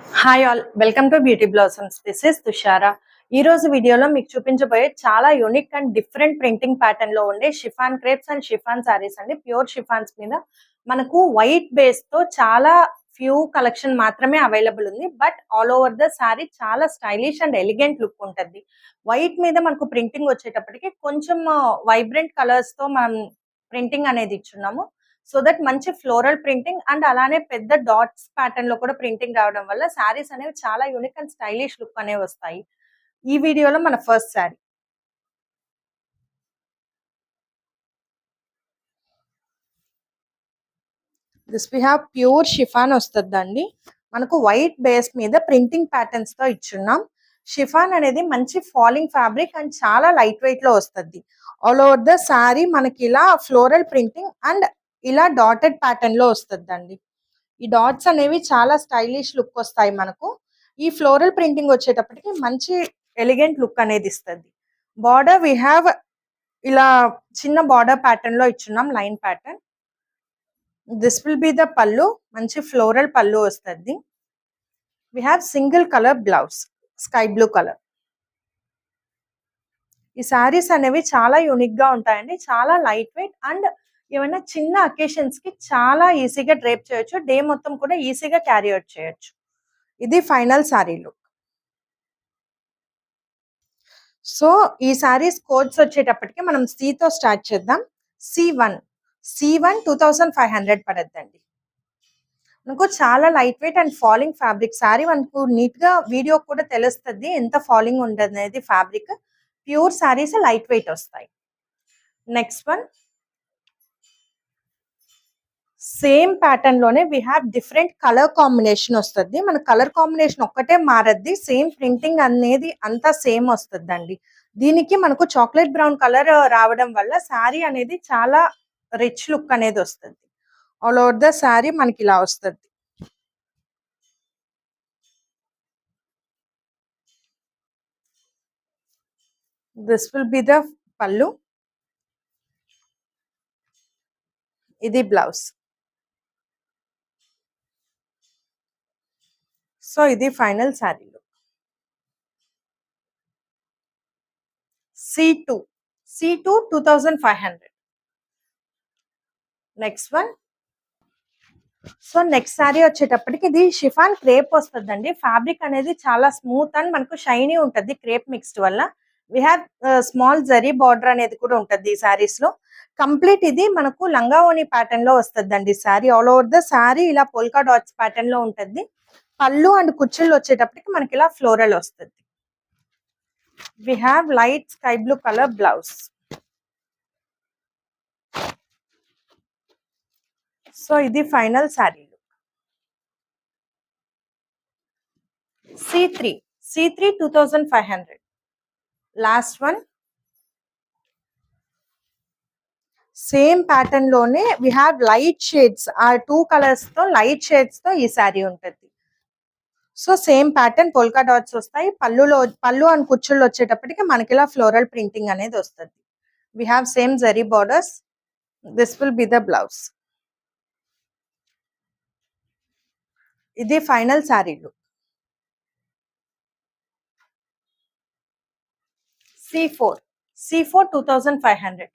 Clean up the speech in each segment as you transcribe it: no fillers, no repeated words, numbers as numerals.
Hi all, welcome to beauty blossoms. This is Tushara. ఈ రోజు వీడియోలో మీకు చూపించబోయే చాలా unique and different printing pattern లో ఉండే chiffon crepes and chiffon saris అండి. ప్యూర్ షిఫాన్స్ మీద మనకు వైట్ బేస్ తో చాలా ఫ్యూ కలెక్షన్ మాత్రమే అవైలబుల్ ఉంది. But all over the sorry చాలా స్టైలిష్ అండ్ ఎలిగెంట్ లుక్ ఉంటుంది. వైట్ మీద మనకు ప్రింటింగ్ వచ్చేటప్పటికి కొంచెం వైబ్రెంట్ కలర్స్ తో మనం ప్రింటింగ్ అనేది ఇచ్చున్నాము. సో దట్ మంచి ఫ్లోరల్ ప్రింటింగ్ అండ్ అలానే పెద్ద డాట్స్ ప్యాటర్న్ లో కూడా ప్రింటింగ్ రావడం వల్ల శారీస్ అనేవి చాలా యూనిక్ అండ్ స్టైలిష్ లుక్ అనేవి వస్తాయి. ఈ వీడియోలో మన first sari. This we have pure chiffon వస్తుందండి. మనకు వైట్ బేస్ మీద ప్రింటింగ్ ప్యాటర్న్స్ తో ఇచ్చున్నాం. షిఫాన్ అనేది మంచి ఫాలింగ్ ఫ్యాబ్రిక్ అండ్ చాలా లైట్ వెయిట్ లో వస్తుంది. ఆల్ ఓవర్ ద శారీ మనకి ఇలా ఫ్లోరల్ ప్రింటింగ్ అండ్ ఇలా డాటెడ్ ప్యాటర్న్ లో వస్తుందండి. ఈ డాట్స్ అనేవి చాలా స్టైలిష్ లుక్ వస్తాయి మనకు. ఈ ఫ్లోరల్ ప్రింటింగ్ వచ్చేటప్పటికి మంచి ఎలిగెంట్ లుక్ అనేది ఇస్తుంది. బార్డర్ వి హ్యావ్ ఇలా చిన్న బార్డర్ ప్యాటర్న్ లో ఇచ్చున్నాం, line pattern. This will be the pallu, మంచి ఫ్లోరల్ పళ్ళు వస్తుంది. We have single colour blouse, sky blue colour. ఈ శారీస్ అనేవి చాలా యూనిక్ గా ఉంటాయండి, చాలా లైట్ వెయిట్ అండ్ ఏమైనా చిన్న అకేషన్స్ కి చాలా ఈజీగా డ్రేప్ చేయొచ్చు. డే మొత్తం కూడా ఈజీగా క్యారీ అవుట్ చేయొచ్చు. ఇది ఫైనల్ శారీ లుక్. సో ఈ శారీస్ కోడ్స్ వచ్చేటప్పటికి మనం తో స్టార్ట్ చేద్దాం. C1 2500 పడద్దండి. మనకు చాలా light wait and falling fabric. Sari మనకు నీట్ గా వీడియో కూడా తెలుస్తుంది ఎంత ఫాలింగ్ ఉంటుంది అనేది. Fabric pure saris light weight వస్తాయి. నెక్స్ట్ వన్ సేమ్ ప్యాటర్న్ లోనే we have different colour combination వస్తుంది. మన కలర్ కాంబినేషన్ ఒక్కటే మారద్ది, సేమ్ ప్రింటింగ్ అనేది అంతా సేమ్ వస్తుందండి. దీనికి మనకు చాక్లెట్ బ్రౌన్ కలర్ రావడం వల్ల శారీ అనేది చాలా రిచ్ లుక్ అనేది వస్తుంది. ఆల్ ఓవర్ ద శారీ మనకి ఇలా వస్తుంది. దిస్ విల్ బి ద పళ్ళు, ఇది బ్లౌజ్. సో ఇది final sari look. C2 2500. Next one. So next sari వచ్చేటప్పటికి ఇది షిఫాన్ క్రేప్ వస్తుందండి. ఫ్యాబ్రిక్ అనేది చాలా స్మూత్ అండ్ మనకు షైనీ ఉంటుంది క్రేప్ మిక్స్డ్ వల్ల. We have small zari border అనేది కూడా ఉంటుంది ఈ శారీస్ లో. కంప్లీట్ ఇది మనకు లంగావోని ప్యాటర్న్ లో వస్తుందండి sari. All over the sari ఇలా పోల్కా డాట్స్ ప్యాటర్న్ లో ఉంటుంది. పళ్ళు అండ్ కుచ్చుళ్ళు వచ్చేటప్పటికి మనకి ఇలా ఫ్లోరల్ వస్తుంది. We have light sky blue colour blouse. So ఇది final sari look. C3 2500. Last one. Same pattern లోనే వి హ్యావ్ లైట్ షేడ్స్, ఆ 2 కలర్స్ తో లైట్ షేడ్స్ తో ఈ శారీ ఉంటుంది. So same pattern polka dots వస్తాయి. పళ్ళు అండ్ కుచ్చుళ్ళు వచ్చేటప్పటికి మనకి ఇలా ఫ్లోరల్ ప్రింటింగ్ అనేది వస్తుంది. We have same zari borders. This will be the blouse. ఇది final sari look. C4 2500.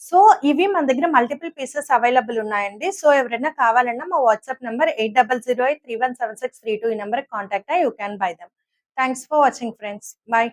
So ఇవి మన దగ్గర మల్టిపుల్ పీసెస్ అవైలబుల్ ఉన్నాయండి. సో ఎవరైనా కావాలన్నా మా వాట్సాప్ నెంబర్ 8008317632 ఈ నెంబర్ కాంటాక్ట్ అయ్యి you can buy them. Thanks for watching friends. By.